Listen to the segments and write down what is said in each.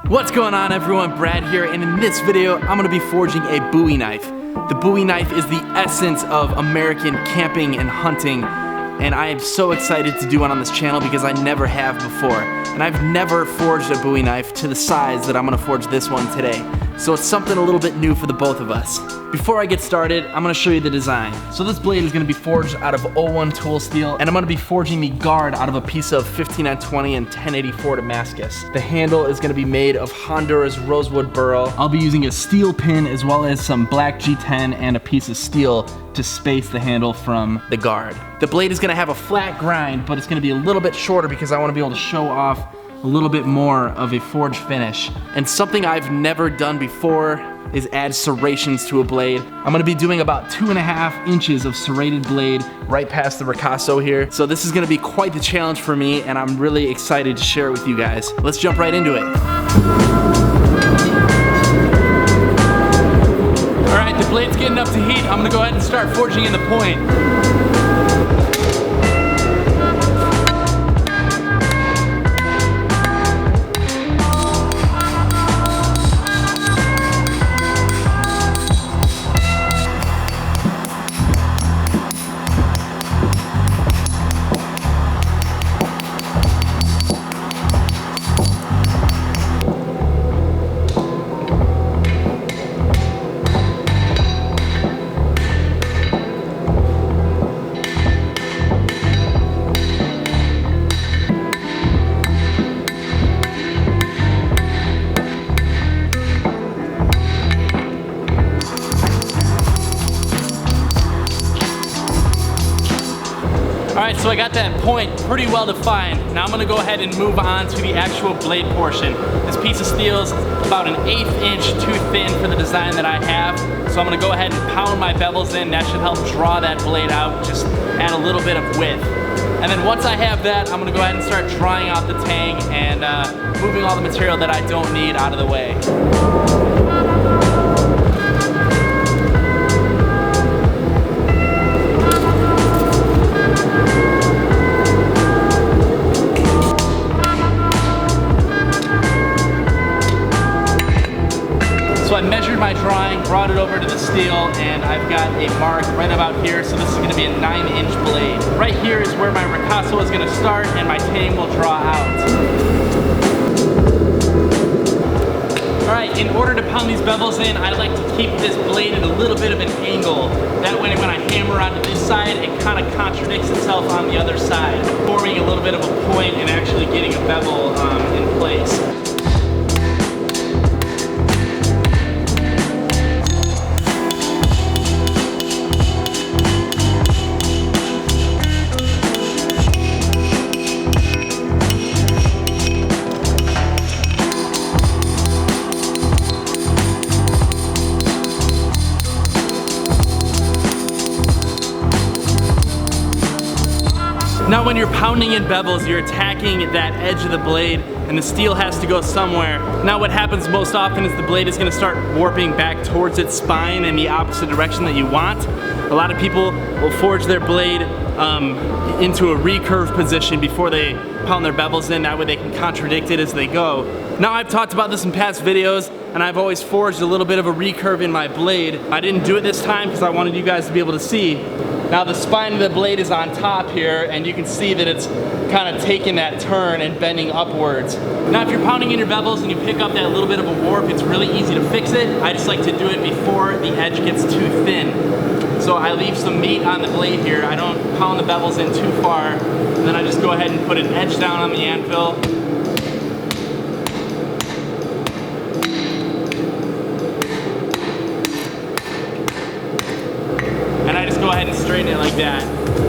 What's going on, everyone? Brad here, and in this video I'm going to be forging a Bowie knife. The Bowie knife is the essence of American camping and hunting, and I am so excited to do one on this channel because I never have before. And I've never forged a Bowie knife to the size that I'm going to forge this one today. So it's something a little bit new for the both of us. Before I get started, I'm going to show you the design. So this blade is going to be forged out of 01 tool steel, and I'm going to be forging the guard out of a piece of 15920 and 1084 Damascus. The handle is going to be made of Honduras rosewood burl. I'll be using a steel pin as well as some black G10 and a piece of steel to space the handle from the guard. The blade is going to have a flat grind, but it's going to be a little bit shorter because I want to be able to show off a little bit more of a forged finish. And something I've never done before is add serrations to a blade. I'm gonna be doing about 2.5 inches of serrated blade right past the ricasso here. So this is gonna be quite the challenge for me, and I'm really excited to share it with you guys. Let's jump right into it. All right, the blade's getting up to heat. I'm gonna go ahead and start forging in the point. Alright, so I got that point pretty well defined. Now I'm going to go ahead and move on to the actual blade portion. This piece of steel is about 1/8 inch too thin for the design that I have. So I'm going to go ahead and pound my bevels in. That should help draw that blade out, just add a little bit of width. And then once I have that, I'm going to go ahead and start drying out the tang and moving all the material that I don't need out of the way. So I measured my drawing, brought it over to the steel, and I've got a mark right about here. So this is going to be a 9-inch blade. Right here is where my ricasso is going to start and my tang will draw out. Alright, in order to pound these bevels in, I like to keep this blade at a little bit of an angle. That way when I hammer onto this side, it kind of contradicts itself on the other side, forming a little bit of a point and actually getting a bevel in place. Now when you're pounding in bevels, you're attacking that edge of the blade and the steel has to go somewhere. Now what happens most often is the blade is going to start warping back towards its spine in the opposite direction that you want. A lot of people will forge their blade into a recurve position before they pound their bevels in. That way they can contradict it as they go. Now I've talked about this in past videos, and I've always forged a little bit of a recurve in my blade. I didn't do it this time because I wanted you guys to be able to see. Now the spine of the blade is on top here, and you can see that it's kind of taking that turn and bending upwards. Now if you're pounding in your bevels and you pick up that little bit of a warp, it's really easy to fix it. I just like to do it before the edge gets too thin. So I leave some meat on the blade here. I don't pound the bevels in too far, and then I just go ahead and put an edge down on the anvil. And I just go ahead and straighten it like that.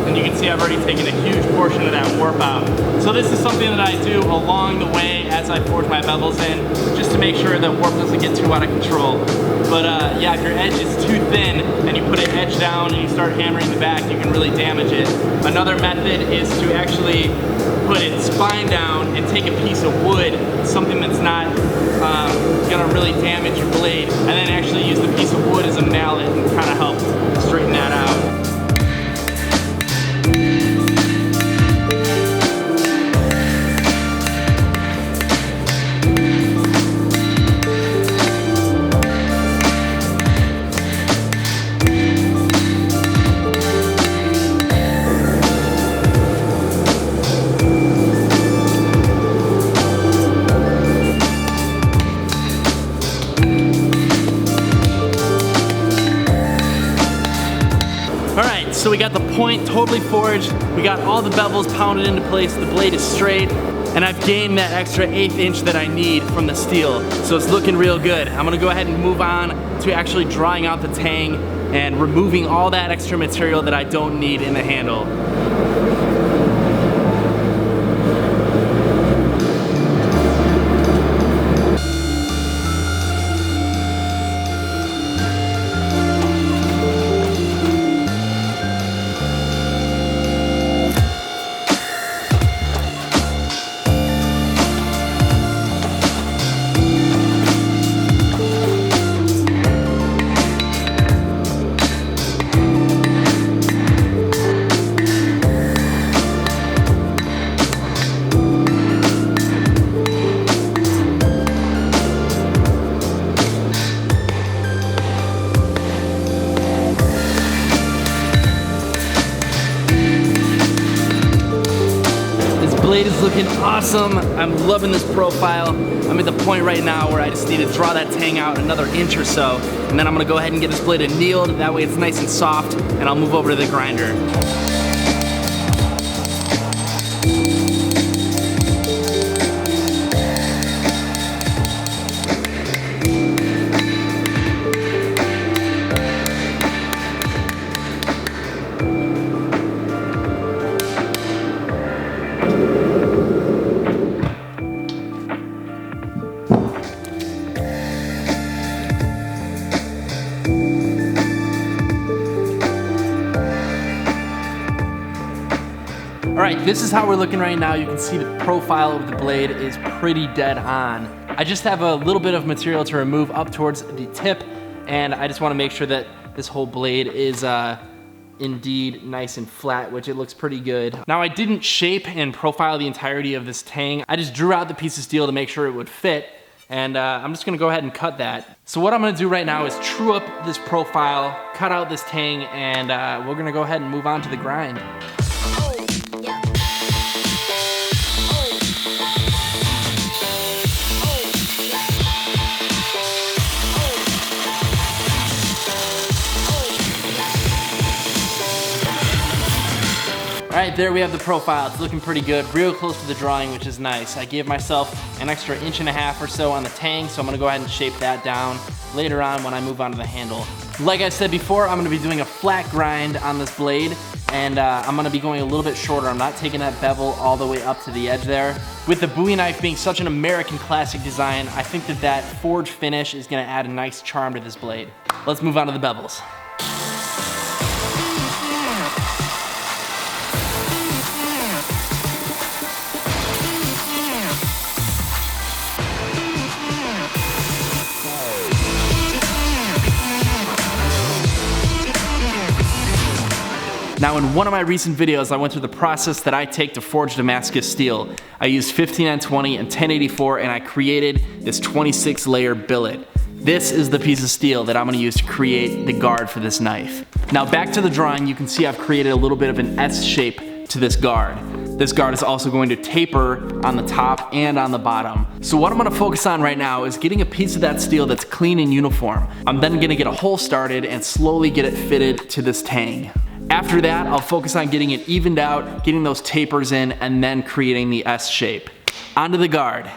And you can see I've already taken a huge portion of that warp out. So this is something that I do along the way as I forge my bevels in, just to make sure that warp doesn't get too out of control. But yeah, if your edge is too thin and you put an edge down and you start hammering the back, you can really damage it. Another method is to actually put its spine down and take a piece of wood, something that's not gonna really damage your blade, and then actually use the piece of wood as a mallet and kind of help straighten that out. so we got the point totally forged, we got all the bevels pounded into place, the blade is straight, and I've gained that extra 1/8 inch that I need from the steel, so it's looking real good. I'm gonna go ahead and move on to actually drawing out the tang and removing all that extra material that I don't need in the handle. Blade is looking awesome. I'm loving this profile. I'm at the point right now where I just need to draw that tang out another inch or so, and then I'm gonna go ahead and get this blade annealed. That way it's nice and soft, and I'll move over to the grinder. All right, this is how we're looking right now. You can see the profile of the blade is pretty dead on. I just have a little bit of material to remove up towards the tip, and I just wanna make sure that this whole blade is indeed nice and flat, which it looks pretty good. Now, I didn't shape and profile the entirety of this tang. I just drew out the piece of steel to make sure it would fit, and I'm just gonna go ahead and cut that. So what I'm gonna do right now is true up this profile, cut out this tang, and we're gonna go ahead and move on to the grind. All right, there we have the profile. It's looking pretty good, real close to the drawing, which is nice. I gave myself an extra 1.5 inches or so on the tang, so I'm gonna go ahead and shape that down later on when I move on to the handle. Like I said before, I'm gonna be doing a flat grind on this blade, and I'm gonna be going a little bit shorter. I'm not taking that bevel all the way up to the edge there. With the Bowie knife being such an American classic design, I think that that forged finish is gonna add a nice charm to this blade. Let's move on to the bevels. Now, in one of my recent videos, I went through the process that I take to forge Damascus steel. I used 15N20 and 1084, and I created this 26-layer billet. This is the piece of steel that I'm gonna use to create the guard for this knife. Now, back to the drawing, you can see I've created a little bit of an S shape to this guard. This guard is also going to taper on the top and on the bottom. So what I'm gonna focus on right now is getting a piece of that steel that's clean and uniform. I'm then gonna get a hole started and slowly get it fitted to this tang. After that, I'll focus on getting it evened out, getting those tapers in, and then creating the S shape. Onto the guard.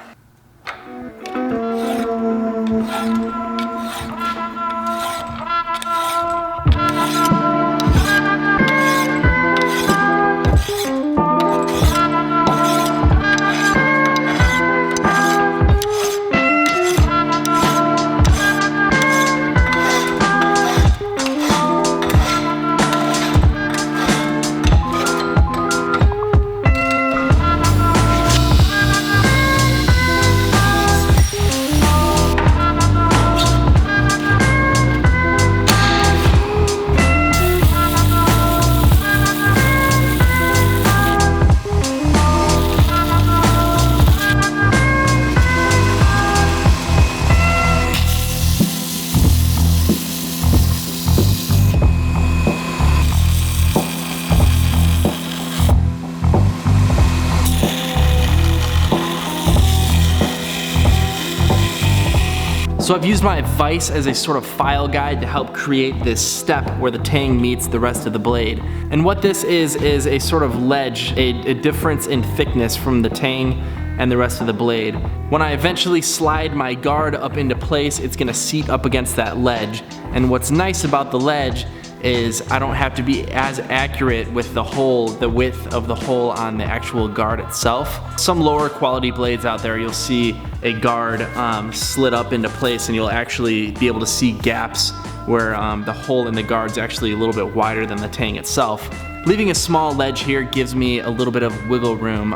So I've used my vise as a sort of file guide to help create this step where the tang meets the rest of the blade. And what this is a sort of ledge, a difference in thickness from the tang and the rest of the blade. When I eventually slide my guard up into place, it's gonna seat up against that ledge. And what's nice about the ledge is I don't have to be as accurate with the hole, the width of the hole on the actual guard itself. Some lower quality blades out there, you'll see a guard slid up into place, and you'll actually be able to see gaps where the hole in the guard's actually a little bit wider than the tang itself. Leaving a small ledge here gives me a little bit of wiggle room.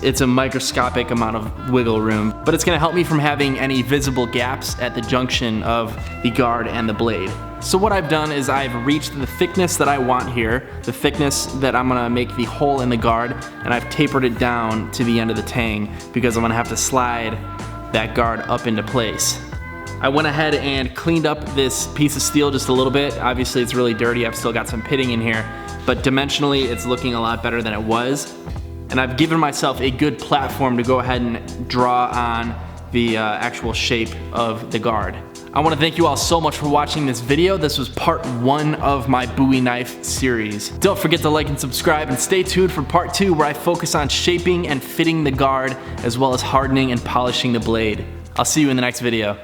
It's a microscopic amount of wiggle room, but it's gonna help me from having any visible gaps at the junction of the guard and the blade. So what I've done is I've reached the thickness that I want here, the thickness that I'm gonna make the hole in the guard, and I've tapered it down to the end of the tang because I'm gonna have to slide that guard up into place. I went ahead and cleaned up this piece of steel just a little bit. Obviously it's really dirty, I've still got some pitting in here, but dimensionally it's looking a lot better than it was. And I've given myself a good platform to go ahead and draw on the actual shape of the guard. I want to thank you all so much for watching this video. This was part 1 of my Bowie knife series. Don't forget to like and subscribe, and stay tuned for part 2 where I focus on shaping and fitting the guard as well as hardening and polishing the blade. I'll see you in the next video.